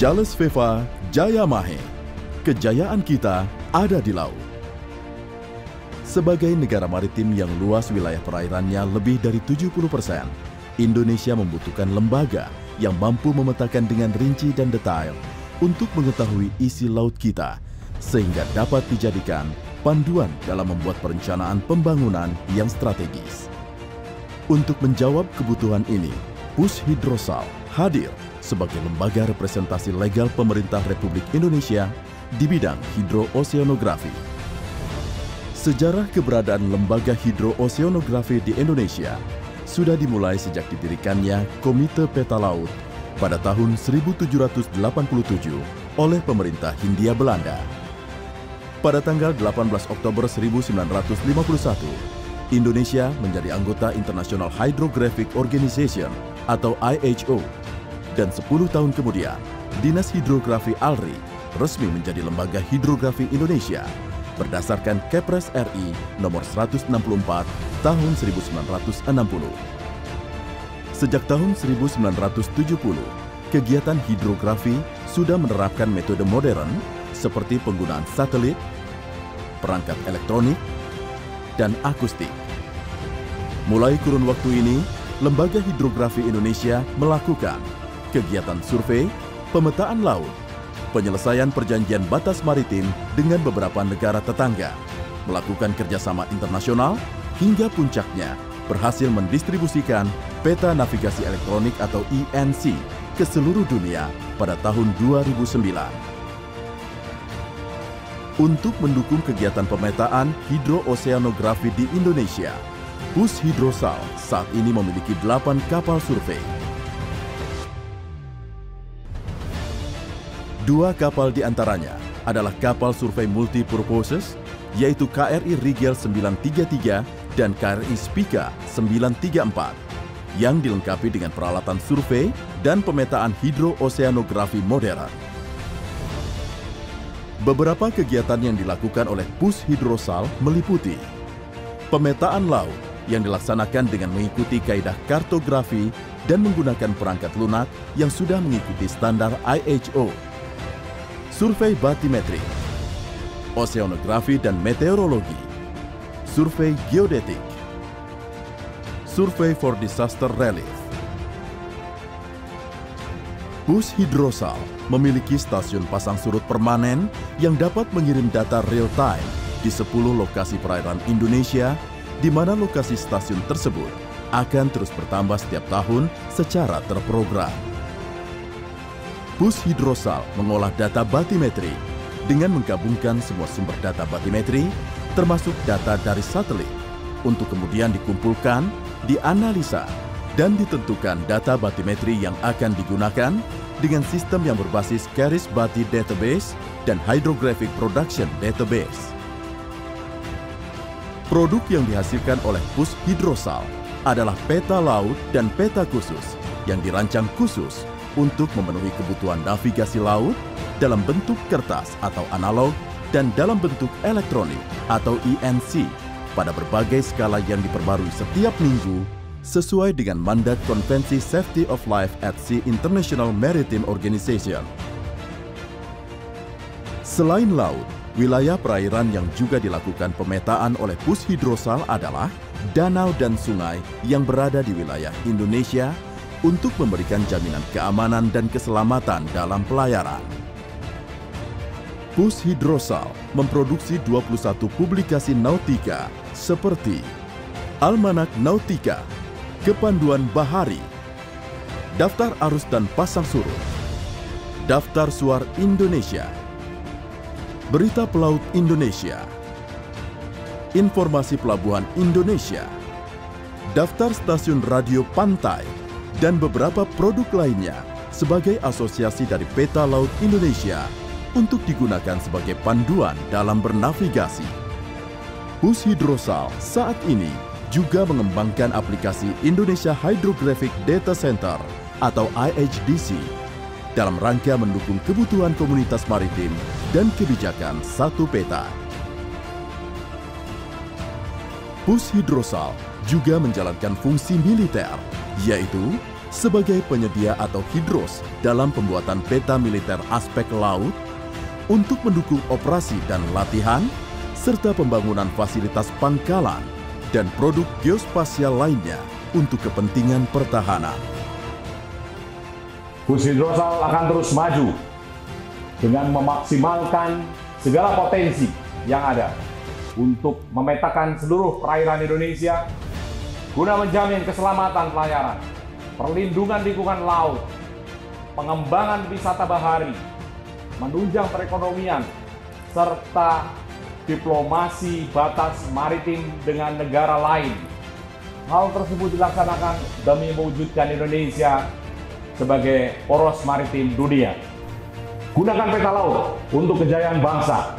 Jales Veva Jaya Mahe. Kejayaan kita ada di laut. Sebagai negara maritim yang luas wilayah perairannya lebih dari 70%, Indonesia membutuhkan lembaga yang mampu memetakan dengan rinci dan detail untuk mengetahui isi laut kita, sehingga dapat dijadikan panduan dalam membuat perencanaan pembangunan yang strategis. Untuk menjawab kebutuhan ini, Pushhidrosal hadir sebagai lembaga representasi legal pemerintah Republik Indonesia di bidang hidrooseanografi. Sejarah keberadaan lembaga hidrooseanografi di Indonesia sudah dimulai sejak didirikannya Komite Peta Laut pada tahun 1787 oleh pemerintah Hindia Belanda. Pada tanggal 18 Oktober 1951, Indonesia menjadi anggota International Hydrographic Organization atau IHO, dan 10 tahun kemudian, Dinas Hidrografi ALRI resmi menjadi Lembaga Hidrografi Indonesia berdasarkan Kepres RI nomor 164 tahun 1960. Sejak tahun 1970, kegiatan hidrografi sudah menerapkan metode modern seperti penggunaan satelit, perangkat elektronik, dan akustik. Mulai kurun waktu ini, Lembaga Hidrografi Indonesia melakukan kegiatan survei, pemetaan laut, penyelesaian perjanjian batas maritim dengan beberapa negara tetangga, melakukan kerjasama internasional, hingga puncaknya berhasil mendistribusikan peta navigasi elektronik atau ENC ke seluruh dunia pada tahun 2009. Untuk mendukung kegiatan pemetaan hidrooseanografi di Indonesia, Pushhidrosal saat ini memiliki 8 kapal survei. 2 kapal diantaranya adalah kapal survei multipurposes, yaitu KRI Rigel 933 dan KRI Spica 934, yang dilengkapi dengan peralatan survei dan pemetaan hidrooseanografi modern. Beberapa kegiatan yang dilakukan oleh Pushhidrosal meliputi pemetaan laut yang dilaksanakan dengan mengikuti kaidah kartografi dan menggunakan perangkat lunak yang sudah mengikuti standar IHO, survei batimetrik, oseanografi dan meteorologi, survei geodetik, survei for disaster relief. Pushhidrosal memiliki stasiun pasang surut permanen yang dapat mengirim data real-time di 10 lokasi perairan Indonesia, di mana lokasi stasiun tersebut akan terus bertambah setiap tahun secara terprogram. Pushhidrosal mengolah data batimetri dengan menggabungkan semua sumber data batimetri, termasuk data dari satelit, untuk kemudian dikumpulkan, dianalisa, dan ditentukan data batimetri yang akan digunakan dengan sistem yang berbasis Caris Bati Database dan Hydrographic Production Database. Produk yang dihasilkan oleh Pushhidrosal adalah peta laut dan peta khusus yang dirancang khusus untuk memenuhi kebutuhan navigasi laut dalam bentuk kertas atau analog dan dalam bentuk elektronik atau ENC pada berbagai skala yang diperbarui setiap minggu sesuai dengan mandat Konvensi Safety of Life at Sea International Maritime Organization. Selain laut, wilayah perairan yang juga dilakukan pemetaan oleh Pushhidrosal adalah danau dan sungai yang berada di wilayah Indonesia untuk memberikan jaminan keamanan dan keselamatan dalam pelayaran. Pushhidrosal memproduksi 21 publikasi nautika seperti Almanak Nautika, Kepanduan Bahari, Daftar Arus dan Pasang Surut, Daftar Suar Indonesia, Berita Pelaut Indonesia, Informasi Pelabuhan Indonesia, Daftar Stasiun Radio Pantai, dan beberapa produk lainnya sebagai asosiasi dari Peta Laut Indonesia untuk digunakan sebagai panduan dalam bernavigasi. Pushhidrosal saat ini juga mengembangkan aplikasi Indonesia Hydrographic Data Center atau IHDC dalam rangka mendukung kebutuhan komunitas maritim dan kebijakan satu peta. Pushhidrosal juga menjalankan fungsi militer, yaitu sebagai penyedia atau hidros dalam pembuatan peta militer aspek laut untuk mendukung operasi dan latihan, serta pembangunan fasilitas pangkalan dan produk geospasial lainnya untuk kepentingan pertahanan. Pushhidrosal akan terus maju dengan memaksimalkan segala potensi yang ada untuk memetakan seluruh perairan Indonesia guna menjamin keselamatan pelayaran, perlindungan lingkungan laut, pengembangan wisata bahari, menunjang perekonomian, serta diplomasi batas maritim dengan negara lain. Hal tersebut dilaksanakan demi mewujudkan Indonesia sebagai poros maritim dunia. Gunakan peta laut untuk kejayaan bangsa.